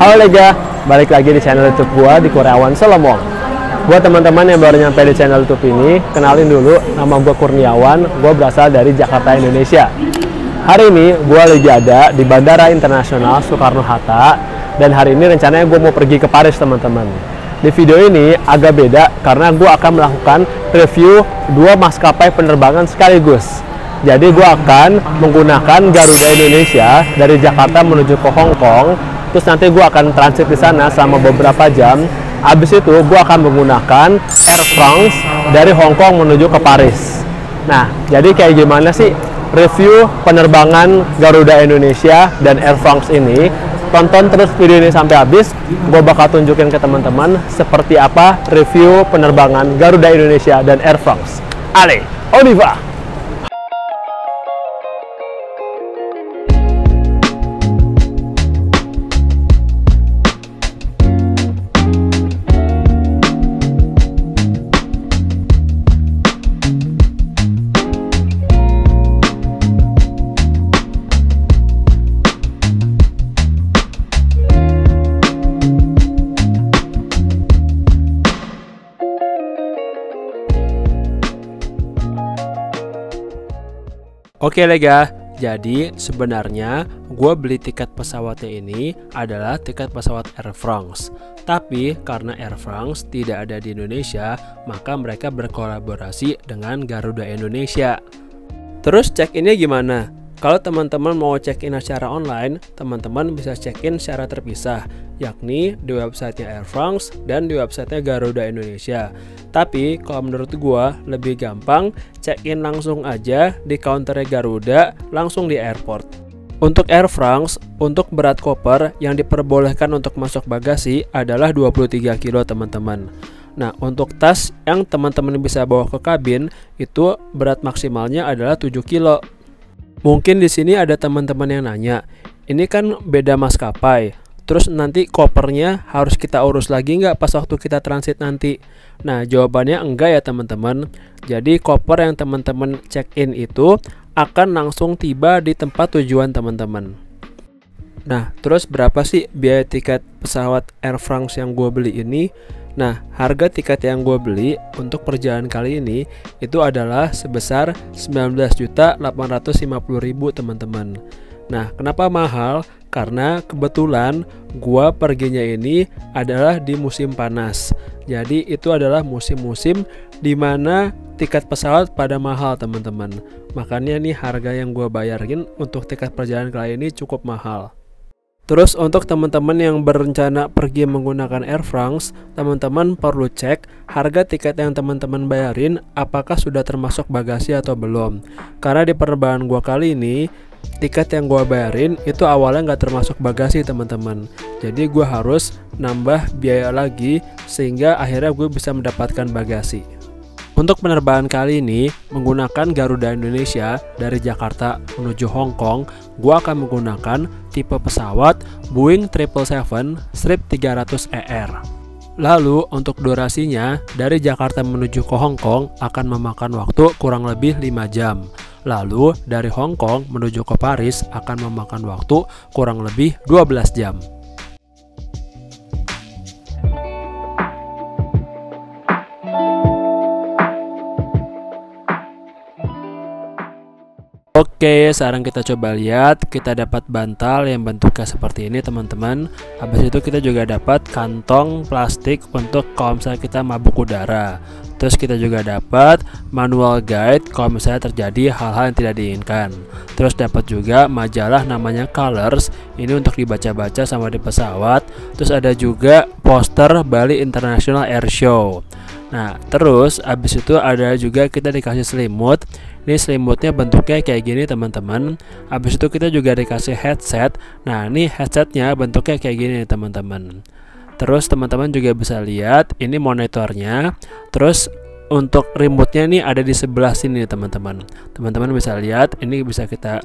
Halo Lega, balik lagi di channel YouTube gua di Kurniawan Solomon. Buat teman-teman yang baru nyampe di channel YouTube ini, kenalin dulu, nama gua Kurniawan, gua berasal dari Jakarta, Indonesia. Hari ini gua lagi ada di Bandara Internasional Soekarno-Hatta, dan hari ini rencananya gua mau pergi ke Paris, teman-teman. Di video ini agak beda karena gua akan melakukan review dua maskapai penerbangan sekaligus. Jadi gue akan menggunakan Garuda Indonesia dari Jakarta menuju ke Hong Kong. Terus nanti gue akan transit di sana selama beberapa jam. Abis itu gue akan menggunakan Air France dari Hong Kong menuju ke Paris. Nah, jadi kayak gimana sih review penerbangan Garuda Indonesia dan Air France ini? Tonton terus video ini sampai habis. Gue bakal tunjukin ke teman-teman seperti apa review penerbangan Garuda Indonesia dan Air France. Allez, on y va! Oke Lega, jadi sebenarnya gue beli tiket pesawatnya ini adalah tiket pesawat Air France. Tapi karena Air France tidak ada di Indonesia, maka mereka berkolaborasi dengan Garuda Indonesia. Terus check-innya gimana? Kalau teman-teman mau check-in secara online, teman-teman bisa check-in secara terpisah, yakni di websitenya Air France dan di websitenya Garuda Indonesia. Tapi kalau menurut gua lebih gampang check-in langsung aja di counternya Garuda langsung di airport. Untuk Air France, untuk berat koper yang diperbolehkan untuk masuk bagasi adalah 23 kilo teman-teman. Nah, untuk tas yang teman-teman bisa bawa ke kabin itu berat maksimalnya adalah 7 kilo. Mungkin di sini ada teman-teman yang nanya, ini kan beda maskapai, terus nanti kopernya harus kita urus lagi nggak pas waktu kita transit nanti? Nah, jawabannya enggak ya teman-teman. Jadi koper yang teman-teman check-in itu akan langsung tiba di tempat tujuan teman-teman. Nah, terus berapa sih biaya tiket pesawat Air France yang gue beli ini? Nah, harga tiket yang gue beli untuk perjalanan kali ini itu adalah sebesar 19.850.000 teman-teman. Nah, kenapa mahal? Karena kebetulan gue perginya ini adalah di musim panas. Jadi itu adalah musim-musim di mana tiket pesawat pada mahal teman-teman. Makanya nih harga yang gue bayarin untuk tiket perjalanan kali ini cukup mahal. Terus untuk teman-teman yang berencana pergi menggunakan Air France, teman-teman perlu cek harga tiket yang teman-teman bayarin apakah sudah termasuk bagasi atau belum. Karena di penerbangan gua kali ini, tiket yang gua bayarin itu awalnya nggak termasuk bagasi teman-teman. Jadi gua harus nambah biaya lagi sehingga akhirnya gue bisa mendapatkan bagasi. Untuk penerbangan kali ini menggunakan Garuda Indonesia dari Jakarta menuju Hong Kong, gua akan menggunakan tipe pesawat Boeing 777-300ER. Lalu untuk durasinya dari Jakarta menuju ke Hong Kong akan memakan waktu kurang lebih 5 jam. Lalu dari Hong Kong menuju ke Paris akan memakan waktu kurang lebih 12 jam. Oke, sekarang kita coba lihat. Kita dapat bantal yang bentuknya seperti ini teman-teman. Habis itu kita juga dapat kantong plastik untuk kalau misalnya kita mabuk udara. Terus kita juga dapat manual guide kalau misalnya terjadi hal-hal yang tidak diinginkan. Terus dapat juga majalah namanya Colors, ini untuk dibaca-baca sama di pesawat. Terus ada juga poster Bali International Air Show. Nah, terus abis itu ada juga kita dikasih selimut. Ini selimutnya bentuknya kayak gini teman-teman. Habis itu kita juga dikasih headset. Nah, ini headsetnya bentuknya kayak gini teman-teman. Terus teman-teman juga bisa lihat ini monitornya. Terus untuk remote-nya ini ada di sebelah sini teman-teman. Teman-teman bisa lihat, ini bisa kita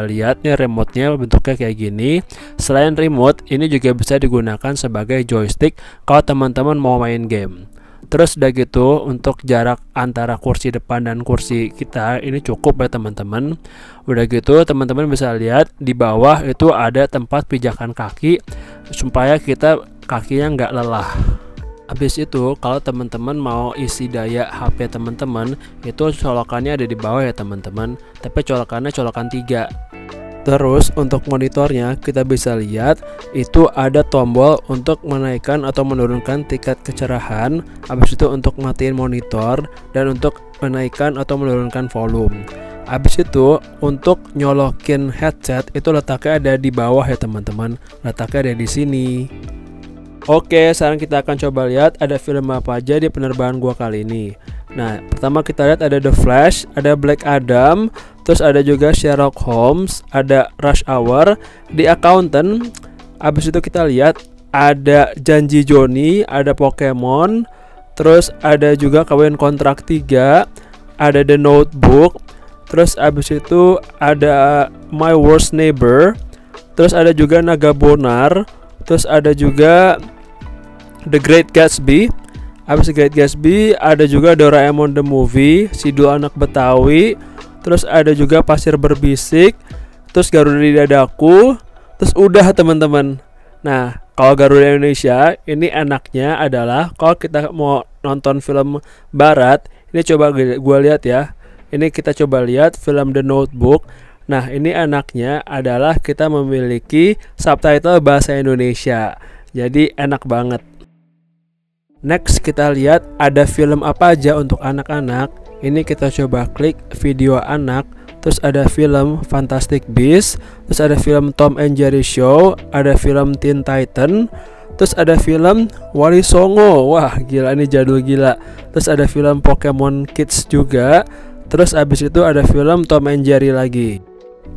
lihat nih remote-nya bentuknya kayak gini. Selain remote, ini juga bisa digunakan sebagai joystick kalau teman-teman mau main game. Terus udah gitu untuk jarak antara kursi depan dan kursi kita ini cukup ya teman-teman. Udah gitu teman-teman bisa lihat di bawah itu ada tempat pijakan kaki supaya kita kakinya nggak lelah. Habis itu kalau teman-teman mau isi daya HP teman-teman itu colokannya ada di bawah ya teman-teman, tapi colokannya colokan 3. Terus untuk monitornya kita bisa lihat itu ada tombol untuk menaikkan atau menurunkan tingkat kecerahan. Habis itu untuk matiin monitor dan untuk menaikkan atau menurunkan volume. Habis itu untuk nyolokin headset itu letaknya ada di bawah ya teman-teman. Letaknya ada di sini. Oke, sekarang kita akan coba lihat ada film apa aja di penerbangan gua kali ini. Nah, pertama kita lihat ada The Flash, ada Black Adam, terus ada juga Sherlock Holmes, ada Rush Hour, The Accountant. Habis itu kita lihat ada Janji Johnny, ada Pokemon, terus ada juga Kawin Kontrak 3, ada The Notebook, terus habis itu ada My Worst Neighbor, terus ada juga Naga Bonar, terus ada juga The Great Gatsby. Habis The Great Gatsby ada juga Doraemon the Movie, Sidul Anak Betawi, terus ada juga Pasir Berbisik, terus Garuda di Dadaku, terus udah teman-teman. Nah, kalau Garuda Indonesia ini enaknya adalah kalau kita mau nonton film barat, ini coba gue lihat ya. Ini kita coba lihat film The Notebook. Nah, ini enaknya adalah kita memiliki subtitle bahasa Indonesia. Jadi enak banget. Next kita lihat ada film apa aja untuk anak-anak. Ini kita coba klik video anak. Terus ada film Fantastic Beasts, terus ada film Tom and Jerry Show, ada film Teen Titan, terus ada film Wali Songo. Wah, gila ini jadul gila. Terus ada film Pokemon Kids juga. Terus abis itu ada film Tom and Jerry lagi.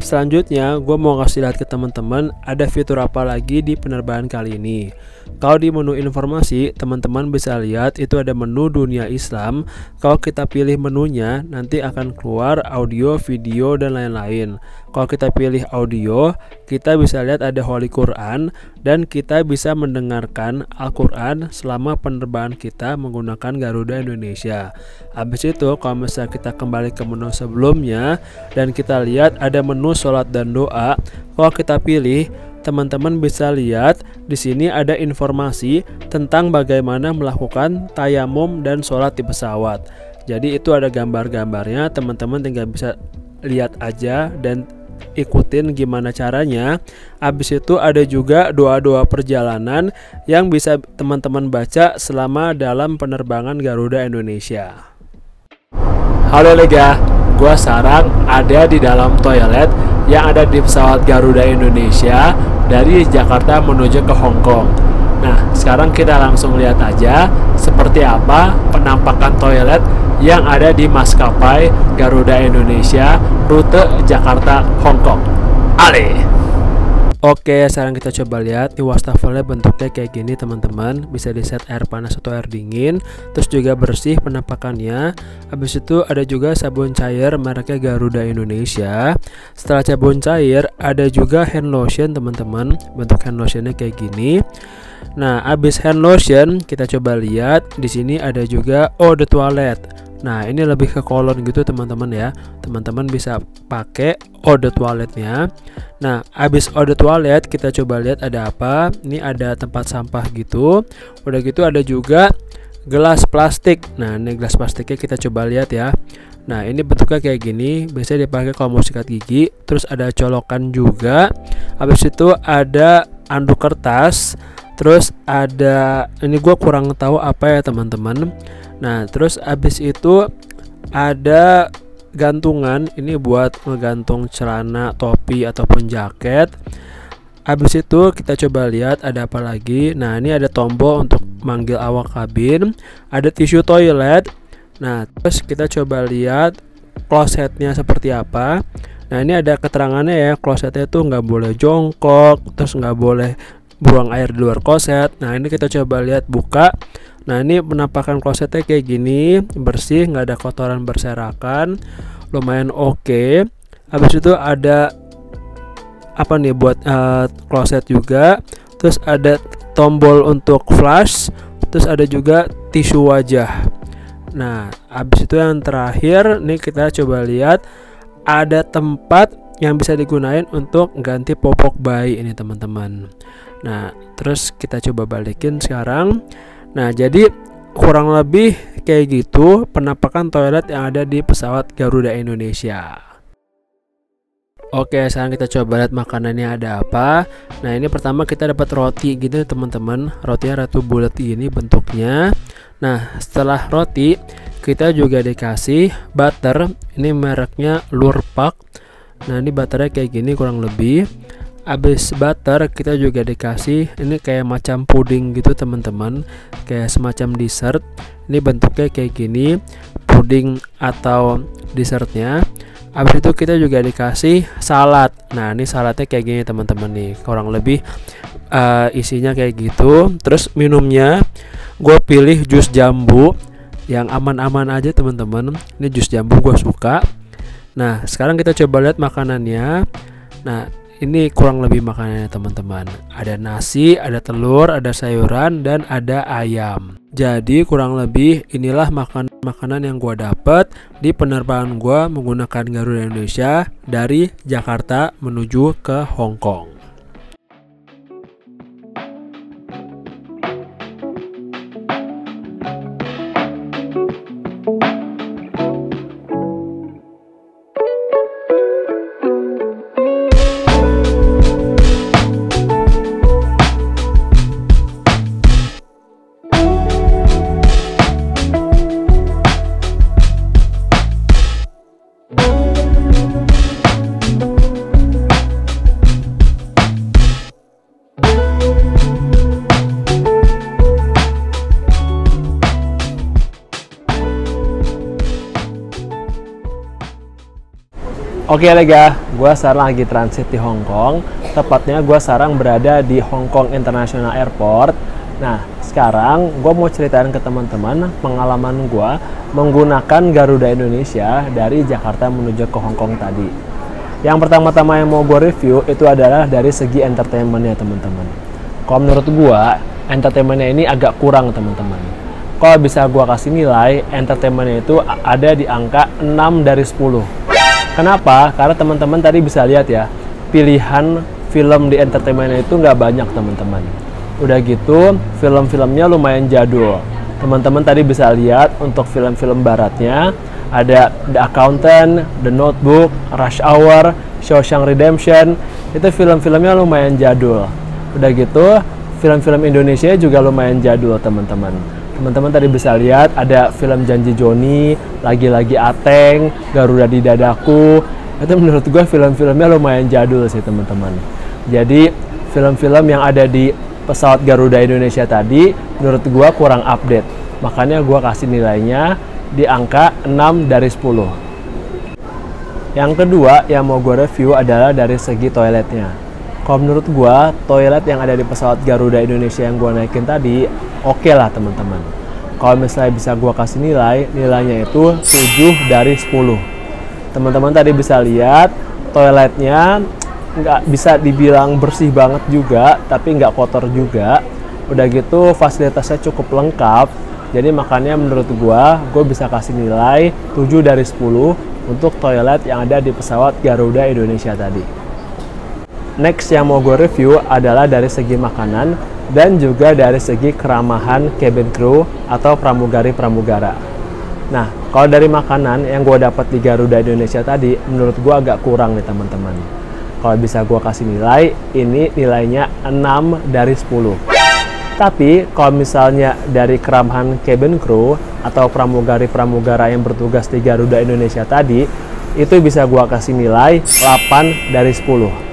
Selanjutnya gue mau kasih lihat ke teman-teman ada fitur apa lagi di penerbangan kali ini. Kalau di menu informasi teman-teman bisa lihat itu ada menu dunia Islam. Kalau kita pilih menunya nanti akan keluar audio, video dan lain-lain. Kalau kita pilih audio kita bisa lihat ada Holy Quran dan kita bisa mendengarkan Al-Quran selama penerbangan kita menggunakan Garuda Indonesia. Habis itu kalau misalnya kita kembali ke menu sebelumnya dan kita lihat ada menu sholat dan doa, kalau kita pilih teman-teman bisa lihat di sini ada informasi tentang bagaimana melakukan tayamum dan sholat di pesawat. Jadi itu ada gambar-gambarnya, teman-teman tinggal bisa lihat aja dan ikutin gimana caranya. Habis itu ada juga doa-doa perjalanan yang bisa teman-teman baca selama dalam penerbangan Garuda Indonesia. Halo Lega, gua sekarang ada di dalam toilet yang ada di pesawat Garuda Indonesia dari Jakarta menuju ke Hong Kong. Nah, sekarang kita langsung lihat aja seperti apa penampakan toilet yang ada di maskapai Garuda Indonesia rute Jakarta Hong Kong. Ale. Oke, sekarang kita coba lihat di wastafelnya bentuknya kayak gini teman-teman. Bisa di set air panas atau air dingin. Terus juga bersih penampakannya. Habis itu ada juga sabun cair mereknya Garuda Indonesia. Setelah sabun cair ada juga hand lotion teman-teman. Bentuk hand lotionnya kayak gini. Nah, habis hand lotion kita coba lihat di sini ada juga eau de toilette. Nah, ini lebih ke kolon gitu teman-teman ya. Teman-teman bisa pakai eau de toiletnya. Nah, habis eau de toilette kita coba lihat ada apa. Ini ada tempat sampah gitu. Udah gitu ada juga gelas plastik. Nah, ini gelas plastiknya kita coba lihat ya. Nah, ini bentuknya kayak gini. Biasanya dipakai kalau mau sikat gigi. Terus ada colokan juga. Habis itu ada anduk kertas. Terus ada, ini gue kurang tahu apa ya teman-teman. Nah, terus abis itu ada gantungan. Ini buat ngegantung celana, topi ataupun jaket. Abis itu kita coba lihat ada apa lagi. Nah, ini ada tombol untuk manggil awak kabin. Ada tisu toilet. Nah, terus kita coba lihat klosetnya seperti apa. Nah, ini ada keterangannya ya. Klosetnya itu nggak boleh jongkok, terus nggak boleh buang air di luar kloset. Nah, ini kita coba lihat buka. Nah, ini penampakan klosetnya kayak gini, bersih, nggak ada kotoran berserakan, lumayan oke. Habis itu ada apa nih buat kloset juga. Terus ada tombol untuk flush. Terus ada juga tisu wajah. Nah, habis itu yang terakhir nih kita coba lihat ada tempat yang bisa digunain untuk ganti popok bayi ini teman-teman. Nah, terus kita coba balikin sekarang. Nah, jadi kurang lebih kayak gitu penampakan toilet yang ada di pesawat Garuda Indonesia. Oke, sekarang kita coba lihat makanannya ada apa. Nah, ini pertama kita dapat roti gitu teman-teman. Rotinya ratu bulat ini bentuknya. Nah, setelah roti kita juga dikasih butter. Ini mereknya Lurpak. Nah, ini butternya kayak gini kurang lebih. Habis butter kita juga dikasih ini kayak macam puding gitu teman-teman, kayak semacam dessert. Ini bentuknya kayak gini, puding atau dessertnya. Habis itu kita juga dikasih salad. Nah, ini saladnya kayak gini teman-teman nih, kurang lebih isinya kayak gitu. Terus minumnya gue pilih jus jambu yang aman-aman aja teman-teman. Ini jus jambu gue suka. Nah, sekarang kita coba lihat makanannya. Nah, ini kurang lebih makanannya teman-teman. Ada nasi, ada telur, ada sayuran, dan ada ayam. Jadi kurang lebih inilah makanan yang gue dapet di penerbangan gue menggunakan Garuda Indonesia dari Jakarta menuju ke Hong Kong. Oke lega, gue sekarang lagi transit di Hong Kong. Tepatnya gue sekarang berada di Hong Kong International Airport. Nah, sekarang gue mau ceritain ke teman-teman pengalaman gue menggunakan Garuda Indonesia dari Jakarta menuju ke Hong Kong tadi. Yang pertama-tama yang mau gue review itu adalah dari segi entertainmentnya teman-teman. Kalau menurut gue, entertainmentnya ini agak kurang teman-teman. Kalau bisa gue kasih nilai, entertainmentnya itu ada di angka 6 dari 10. Kenapa? Karena teman-teman tadi bisa lihat ya, pilihan film di entertainment itu nggak banyak teman-teman. Udah gitu, film-filmnya lumayan jadul. Teman-teman tadi bisa lihat untuk film-film baratnya, ada The Accountant, The Notebook, Rush Hour, Shawshank Redemption. Itu film-filmnya lumayan jadul. Udah gitu, film-film Indonesia juga lumayan jadul teman-teman. Teman-teman tadi bisa lihat ada film Janji Joni, Lagi-Lagi Ateng, Garuda di Dadaku. Itu menurut gue film-filmnya lumayan jadul sih teman-teman. Jadi film-film yang ada di pesawat Garuda Indonesia tadi menurut gue kurang update. Makanya gue kasih nilainya di angka 6 dari 10. Yang kedua yang mau gue review adalah dari segi toiletnya. Kalau menurut gue, toilet yang ada di pesawat Garuda Indonesia yang gue naikin tadi, oke lah teman-teman. Kalau misalnya bisa gue kasih nilai, nilainya itu 7 dari 10. Teman-teman tadi bisa lihat, toiletnya nggak bisa dibilang bersih banget juga, tapi nggak kotor juga. Udah gitu, fasilitasnya cukup lengkap. Jadi makanya menurut gue bisa kasih nilai 7 dari 10 untuk toilet yang ada di pesawat Garuda Indonesia tadi. Next yang mau gue review adalah dari segi makanan dan juga dari segi keramahan cabin crew atau pramugari-pramugara. Nah, kalau dari makanan yang gue dapat di Garuda Indonesia tadi, menurut gue agak kurang nih teman-teman. Kalau bisa gue kasih nilai, ini nilainya 6 dari 10. Tapi kalau misalnya dari keramahan cabin crew atau pramugari-pramugara yang bertugas di Garuda Indonesia tadi, itu bisa gue kasih nilai 8 dari 10.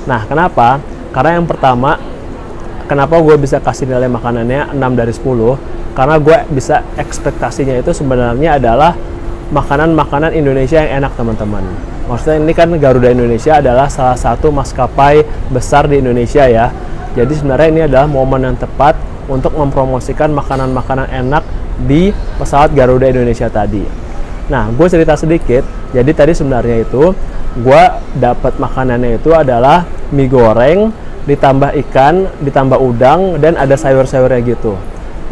Nah, kenapa? Karena yang pertama, kenapa gue bisa kasih nilai makanannya 6 dari 10? Karena gue bisa ekspektasinya itu sebenarnya adalah makanan-makanan Indonesia yang enak teman-teman. Maksudnya ini kan Garuda Indonesia adalah salah satu maskapai besar di Indonesia ya. Jadi sebenarnya ini adalah momen yang tepat untuk mempromosikan makanan-makanan enak di pesawat Garuda Indonesia tadi. Nah, gue cerita sedikit. Jadi tadi sebenarnya itu gue dapat makanannya itu adalah mie goreng, ditambah ikan, ditambah udang, dan ada sayur-sayurnya gitu.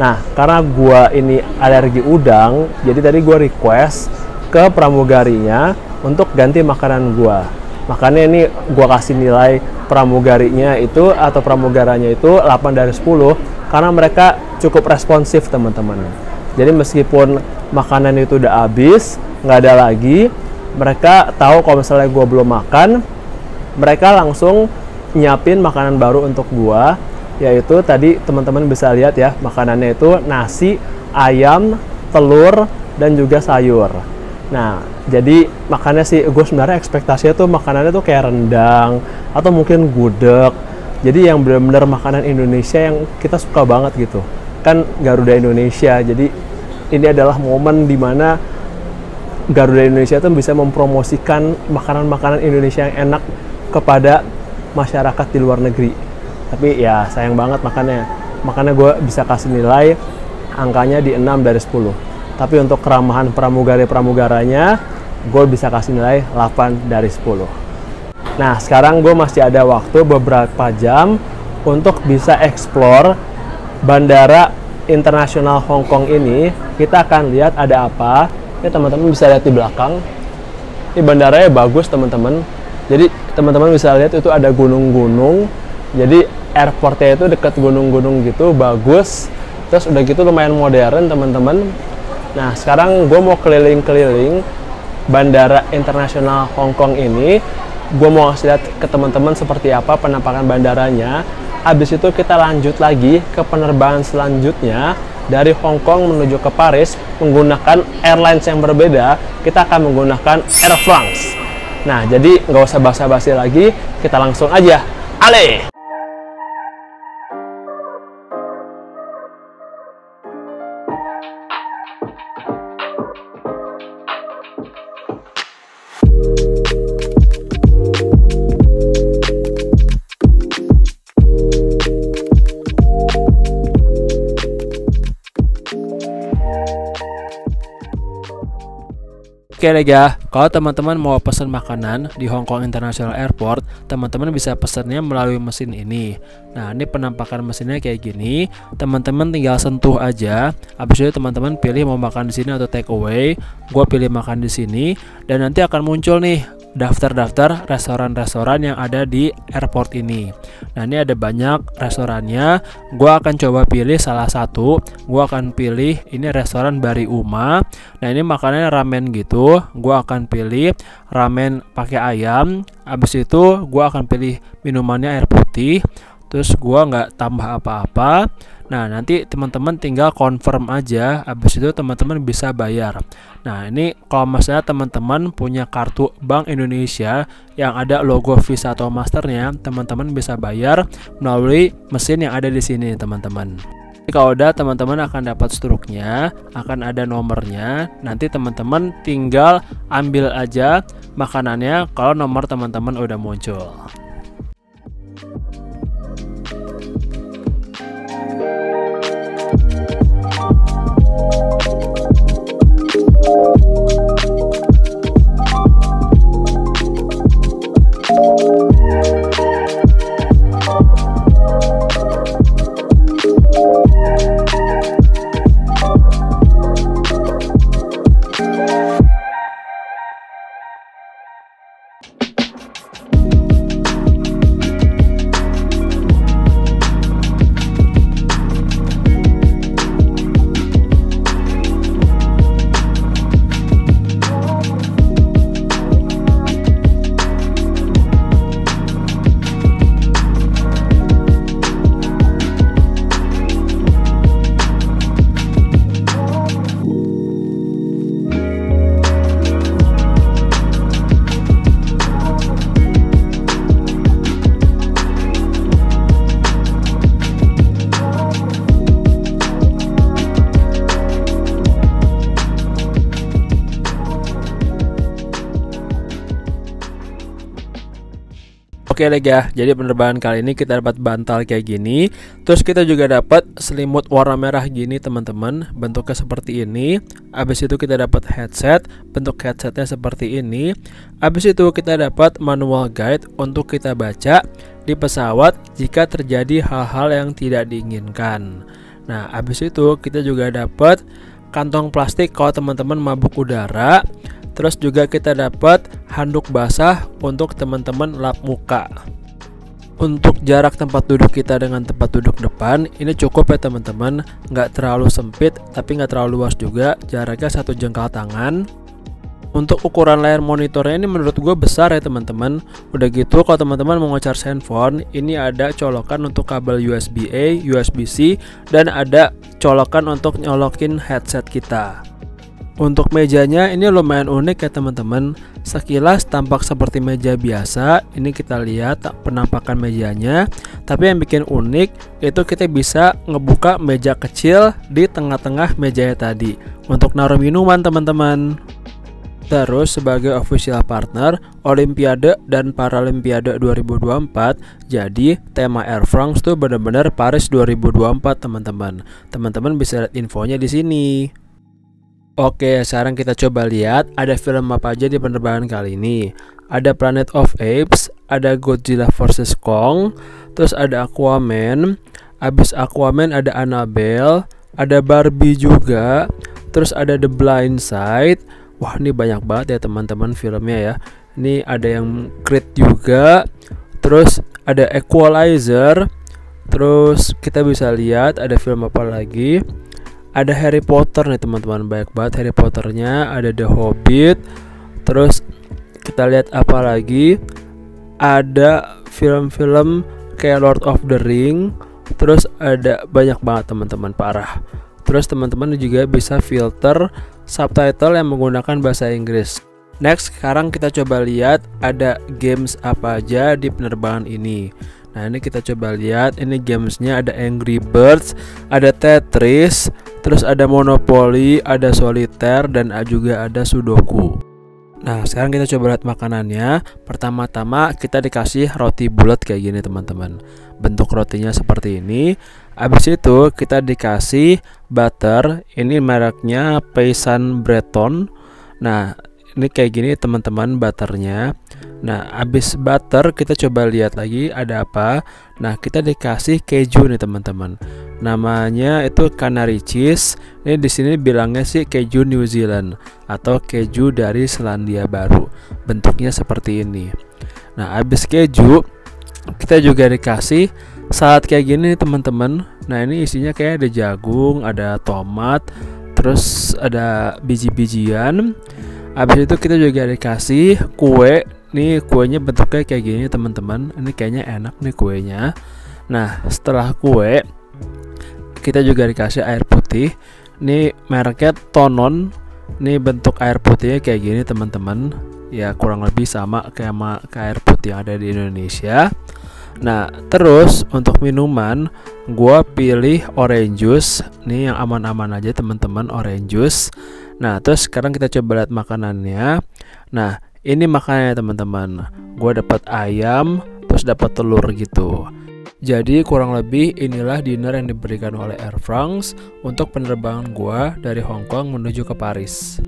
Nah, karena gua ini alergi udang, jadi tadi gua request ke pramugarinya untuk ganti makanan gua. Makanya ini gua kasih nilai pramugarinya itu atau pramugaranya itu 8 dari 10 karena mereka cukup responsif, teman-teman. Jadi meskipun makanan itu udah habis, nggak ada lagi, mereka tahu kalau misalnya gua belum makan, mereka langsung nyiapin makanan baru untuk gua. Yaitu tadi teman-teman bisa lihat ya, makanannya itu nasi, ayam, telur, dan juga sayur. Nah, jadi makannya sih gue sebenarnya ekspektasinya tuh makanannya tuh kayak rendang atau mungkin gudeg. Jadi yang benar-benar makanan Indonesia yang kita suka banget gitu. Kan Garuda Indonesia. Jadi ini adalah momen dimana Garuda Indonesia tuh bisa mempromosikan makanan-makanan Indonesia yang enak kepada masyarakat di luar negeri. Tapi ya sayang banget makanya gue bisa kasih nilai angkanya di 6 dari 10. Tapi untuk keramahan pramugaranya gue bisa kasih nilai 8 dari 10. Nah, sekarang gue masih ada waktu beberapa jam untuk bisa explore Bandara Internasional Hong Kong ini. Kita akan lihat ada apa. Ya, teman-teman bisa lihat di belakang. Ini bandaranya bagus, teman-teman. Jadi teman-teman bisa lihat itu ada gunung-gunung. Jadi airportnya itu dekat gunung-gunung gitu, bagus. Terus udah gitu lumayan modern, teman-teman. Nah, sekarang gue mau keliling-keliling Bandara Internasional Hong Kong ini. Gue mau ngasih lihat ke teman-teman seperti apa penampakan bandaranya. Habis itu kita lanjut lagi ke penerbangan selanjutnya dari Hong Kong menuju ke Paris menggunakan airlines yang berbeda. Kita akan menggunakan Air France. Nah, jadi nggak usah basa-basi lagi, kita langsung aja. Ale! Oke lega, kalau teman-teman mau pesan makanan di Hong Kong International Airport, teman-teman bisa pesannya melalui mesin ini. Nah, ini penampakan mesinnya kayak gini. Teman-teman tinggal sentuh aja. Habis itu teman-teman pilih mau makan di sini atau take away. Gua pilih makan di sini dan nanti akan muncul nih daftar-daftar restoran-restoran yang ada di airport ini. Nah, ini ada banyak restorannya. Gua akan coba pilih salah satu. Gua akan pilih ini restoran Bari Uma. Nah, ini makanannya ramen gitu. Gua akan pilih ramen pakai ayam. Habis itu gua akan pilih minumannya air putih. Terus gua nggak tambah apa-apa. Nah, nanti teman-teman tinggal confirm aja. Habis itu teman-teman bisa bayar. Nah, ini kalau misalnya teman-teman punya kartu Bank Indonesia yang ada logo Visa atau Masternya, teman-teman bisa bayar melalui mesin yang ada di sini, teman-teman. Kalau udah, teman-teman akan dapat struknya, akan ada nomornya. Nanti teman-teman tinggal ambil aja makanannya kalau nomor teman-teman udah muncul. Oke lega, jadi penerbangan kali ini kita dapat bantal kayak gini. Terus kita juga dapat selimut warna merah gini teman-teman. Bentuknya seperti ini. Habis itu kita dapat headset. Bentuk headsetnya seperti ini. Habis itu kita dapat manual guide untuk kita baca di pesawat jika terjadi hal-hal yang tidak diinginkan. Nah, habis itu kita juga dapat kantong plastik kalau teman-teman mabuk udara. Terus juga kita dapat handuk basah untuk teman-teman lap muka. Untuk jarak tempat duduk kita dengan tempat duduk depan ini cukup ya teman-teman, nggak terlalu sempit tapi nggak terlalu luas juga, jaraknya 1 jengkal tangan. Untuk ukuran layar monitornya ini menurut gue besar ya teman-teman. Udah gitu kalau teman-teman mau nge-charge handphone, ini ada colokan untuk kabel USB-A, USB-C, dan ada colokan untuk nyolokin headset kita. Untuk mejanya ini lumayan unik ya teman-teman. Sekilas tampak seperti meja biasa. Ini kita lihat penampakan mejanya. Tapi yang bikin unik itu kita bisa ngebuka meja kecil di tengah-tengah mejanya tadi untuk naruh minuman teman-teman. Terus sebagai official partner Olimpiade dan Paralimpiade 2024, jadi tema Air France tuh benar-benar Paris 2024 teman-teman. Teman-teman bisa lihat infonya di sini. Oke, sekarang kita coba lihat ada film apa aja di penerbangan kali ini. Ada Planet of Apes, ada Godzilla vs Kong, terus ada Aquaman, abis Aquaman ada Annabelle, ada Barbie juga, terus ada The Blind Side. Wah, ini banyak banget ya teman-teman filmnya ya. Ini ada yang Creed juga, terus ada Equalizer, terus kita bisa lihat ada film apa lagi. Ada Harry Potter nih teman-teman, banyak banget Harry Potternya. Ada The Hobbit. Terus kita lihat apa lagi. Ada film-film kayak Lord of the Ring. Terus ada banyak banget teman-teman, parah. Terus teman-teman juga bisa filter subtitle yang menggunakan bahasa Inggris. Next, sekarang kita coba lihat ada games apa aja di penerbangan ini. Nah, ini kita coba lihat. Ini gamesnya ada Angry Birds, ada Tetris, terus ada Monopoly, ada Solitaire, dan juga ada Sudoku. Nah, sekarang kita coba lihat makanannya. Pertama-tama kita dikasih roti bulat kayak gini teman-teman. Bentuk rotinya seperti ini. Habis itu kita dikasih butter. Ini mereknya Paysan Breton. Nah, ini kayak gini teman-teman butternya. Nah, habis butter kita coba lihat lagi ada apa. Nah, kita dikasih keju nih teman-teman. Namanya itu Canary Cheese. Ini di sini bilangnya sih keju New Zealand atau keju dari Selandia Baru. Bentuknya seperti ini. Nah, habis keju kita juga dikasih salad kayak gini nih teman-teman. Nah, ini isinya kayak ada jagung, ada tomat, terus ada biji-bijian. Habis itu kita juga dikasih kue. Nih kuenya bentuknya kayak gini teman-teman. Ini kayaknya enak nih kuenya. Nah, setelah kue kita juga dikasih air putih. Ini mereknya Tonon. Nih bentuk air putihnya kayak gini teman-teman. Ya kurang lebih sama kayak air putih yang ada di Indonesia. Nah, terus untuk minuman gua pilih orange juice. Nih yang aman-aman aja teman-teman, orange juice. Nah, terus sekarang kita coba lihat makanannya. Nah, ini makanannya teman-teman. Gua dapat ayam, terus dapat telur gitu. Jadi kurang lebih inilah dinner yang diberikan oleh Air France untuk penerbangan gua dari Hong Kong menuju ke Paris.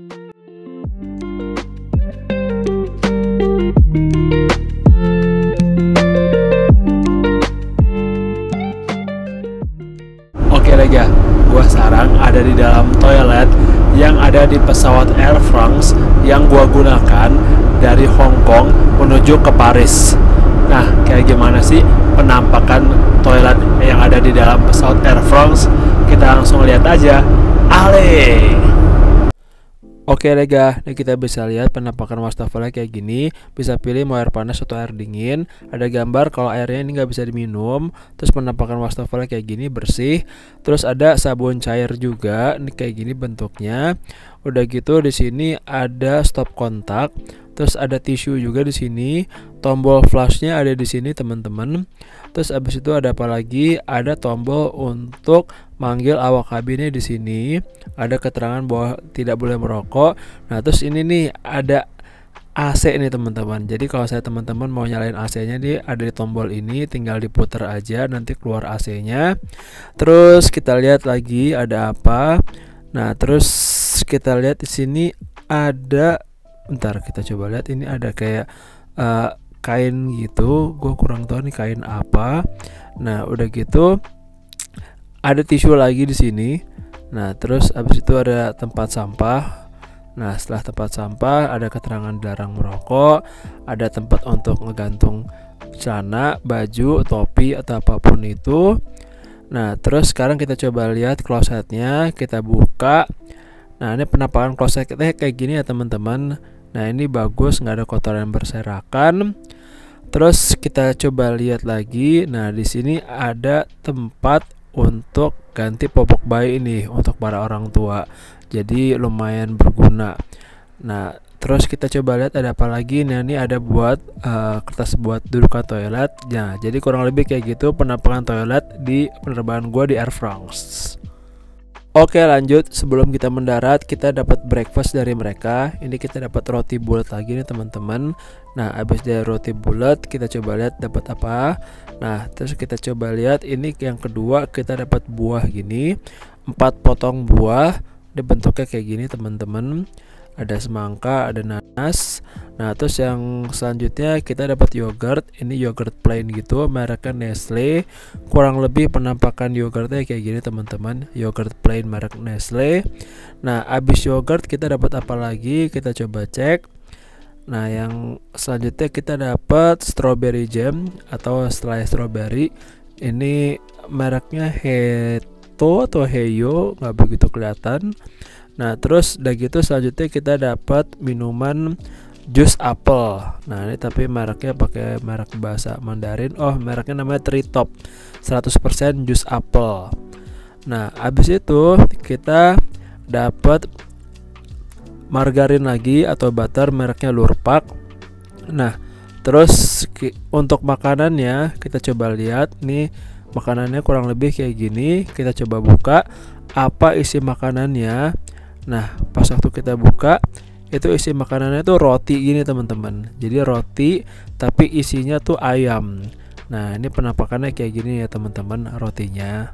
Oke lega, gua sekarang ada di dalam toilet yang ada di pesawat Air France yang gua gunakan dari Hong Kong menuju ke Paris. Nah, kayak gimana sih penampakan toilet yang ada di dalam pesawat Air France? Kita langsung lihat aja. Ale! Oke lega, ini kita bisa lihat penampakan wastafelnya kayak gini. Bisa pilih mau air panas atau air dingin. Ada gambar kalau airnya ini nggak bisa diminum. Terus penampakan wastafelnya kayak gini bersih. Terus ada sabun cair juga. Ini kayak gini bentuknya. Udah gitu di sini ada stop kontak. Terus ada tisu juga di sini. Tombol flashnya ada di sini teman-teman. Terus abis itu ada apa lagi? Ada tombol untuk manggil awak kabinnya di sini. Ada keterangan bahwa tidak boleh merokok. Nah, terus ini nih ada AC nih teman-teman. Jadi kalau saya teman-teman mau nyalain AC-nya nih ada di tombol ini, tinggal diputar aja nanti keluar AC-nya. Terus kita lihat lagi ada apa. Nah, terus kita lihat di sini ada, bentar kita coba lihat, ini ada kayak kain gitu. Gue kurang tahu nih kain apa. Nah, udah gitu ada tisu lagi di sini. Nah, terus abis itu ada tempat sampah. Nah, setelah tempat sampah ada keterangan dilarang merokok, ada tempat untuk ngegantung celana, baju, topi atau apapun itu. Nah, terus sekarang kita coba lihat klosetnya, kita buka. Nah, ini penampakan klosetnya kayak gini ya teman-teman. Nah, ini bagus, nggak ada kotoran berserakan. Terus kita coba lihat lagi. Nah, di sini ada tempat untuk ganti popok bayi ini untuk para orang tua. Jadi lumayan berguna. Nah, terus kita coba lihat ada apa lagi. Nah, ini ada buat kertas buat dudukan toilet. Nah, jadi kurang lebih kayak gitu penampakan toilet di penerbangan gue di Air France. Oke, lanjut. Sebelum kita mendarat, kita dapat breakfast dari mereka. Ini kita dapat roti bulat lagi nih teman-teman. Nah, habis dari roti bulat, kita coba lihat dapat apa. Nah, terus kita coba lihat ini yang kedua, kita dapat buah gini. 4 potong buah. Dia bentuknya kayak gini teman-teman. Ada semangka, ada nanas. Nah, terus yang selanjutnya kita dapat yogurt. Ini yogurt plain gitu, mereknya Nestle. Kurang lebih penampakan yogurtnya kayak gini teman-teman. Yogurt plain merek Nestle. Nah, abis yogurt kita dapat apa lagi? Kita coba cek. Nah, yang selanjutnya kita dapat strawberry jam atau selai strawberry. Ini mereknya Heto atau Heyo, nggak begitu kelihatan. Nah, terus udah gitu selanjutnya kita dapat minuman jus apel. Nah, ini tapi mereknya pakai merek bahasa Mandarin. Oh, mereknya namanya Treetop 100% jus apel. Nah, habis itu kita dapat margarin lagi atau butter mereknya Lurpak. Nah, terus untuk makanannya kita coba lihat nih, makanannya kurang lebih kayak gini. Kita coba buka apa isi makanannya. Nah, pas waktu kita buka itu isi makanannya tuh roti gini teman-teman. Jadi roti tapi isinya tuh ayam. Nah, ini penampakannya kayak gini ya teman-teman rotinya.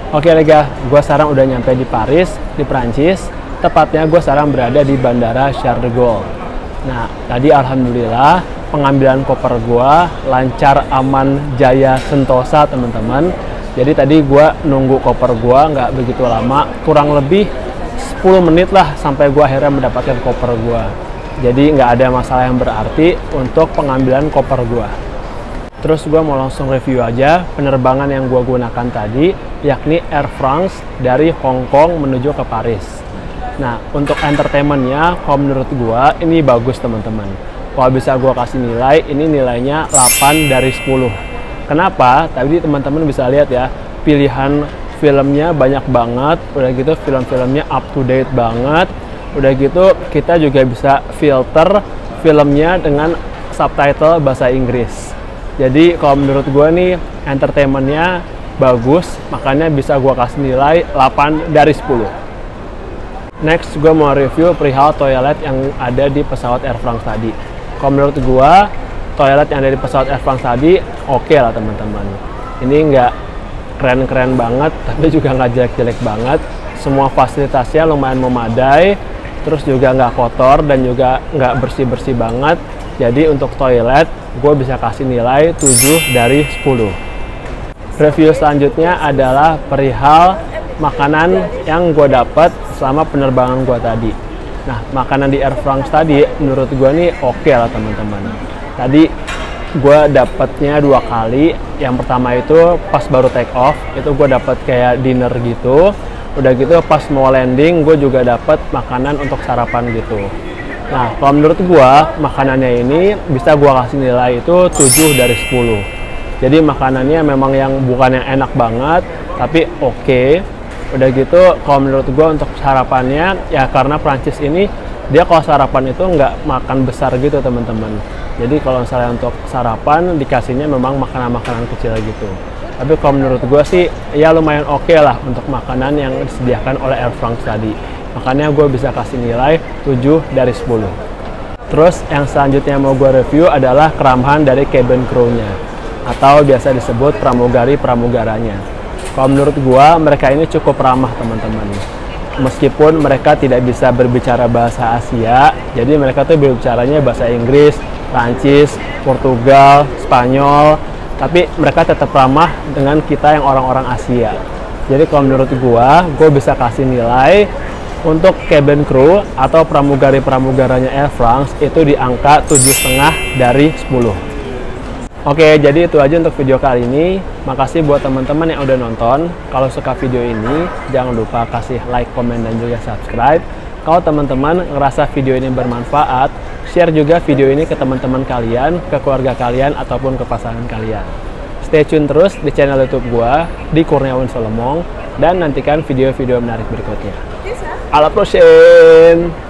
Oke lega, gue sekarang udah nyampe di Paris, di Prancis. Tepatnya gue sekarang berada di Bandara Charles de Gaulle. Nah, tadi alhamdulillah pengambilan koper gue lancar, aman, jaya, sentosa teman-teman. Jadi tadi gue nunggu koper gue nggak begitu lama, kurang lebih 10 menit lah sampai gue akhirnya mendapatkan koper gue. Jadi nggak ada masalah yang berarti untuk pengambilan koper gue. Terus gue mau langsung review aja penerbangan yang gue gunakan tadi, yakni Air France dari Hong Kong menuju ke Paris. Nah, untuk entertainmentnya, kalau menurut gue ini bagus teman-teman. Kalau bisa gue kasih nilai, ini nilainya 8 dari 10. Kenapa? Tadi teman-teman bisa lihat ya, pilihan filmnya banyak banget. Udah gitu film-filmnya up to date banget. Udah gitu kita juga bisa filter filmnya dengan subtitle bahasa Inggris. Jadi kalau menurut gue nih entertainmentnya bagus, makanya bisa gue kasih nilai 8 dari 10. Next gue mau review perihal toilet yang ada di pesawat Air France tadi. Kalau menurut gue toilet yang ada di pesawat Air France tadi oke lah teman-teman. Ini nggak keren-keren banget, tapi juga nggak jelek-jelek banget. Semua fasilitasnya lumayan memadai, terus juga nggak kotor dan juga nggak bersih-bersih banget. Jadi untuk toilet gue bisa kasih nilai 7 dari 10. Review selanjutnya adalah perihal makanan yang gue dapat selama penerbangan gue tadi. Nah, makanan di Air France tadi menurut gue nih oke lah teman-teman. Tadi gue dapatnya 2 kali. Yang pertama itu pas baru take off, itu gue dapat kayak dinner gitu. Udah gitu pas mau landing gue juga dapat makanan untuk sarapan gitu. Nah, kalau menurut gue makanannya ini bisa gue kasih nilai itu 7 dari 10. Jadi makanannya memang yang bukan yang enak banget, tapi oke. Udah gitu kalau menurut gue untuk sarapannya ya karena Prancis ini dia kalau sarapan itu nggak makan besar gitu teman-teman. Jadi kalau misalnya untuk sarapan dikasihnya memang makanan-makanan kecil gitu. Tapi kalau menurut gue sih ya lumayan oke lah untuk makanan yang disediakan oleh Air France tadi. Makanya gue bisa kasih nilai 7 dari 10. Terus yang selanjutnya mau gue review adalah keramahan dari cabin crew-nya atau biasa disebut pramugari-pramugaranya. Kalau menurut gue mereka ini cukup ramah teman-teman. Meskipun mereka tidak bisa berbicara bahasa Asia, jadi mereka tuh berbicaranya bahasa Inggris, Prancis, Portugal, Spanyol, tapi mereka tetap ramah dengan kita yang orang-orang Asia. Jadi kalau menurut gue bisa kasih nilai untuk cabin crew atau pramugari-pramugaranya Air France itu di angka 7,5 dari 10. Oke, jadi itu aja untuk video kali ini. Makasih buat teman-teman yang udah nonton. Kalau suka video ini, jangan lupa kasih like, komen, dan juga subscribe. Kalau teman-teman ngerasa video ini bermanfaat, share juga video ini ke teman-teman kalian, ke keluarga kalian, ataupun ke pasangan kalian. Stay tune terus di channel YouTube gua di Kurniawan Solomong, dan nantikan video-video menarik berikutnya. À la prochaine!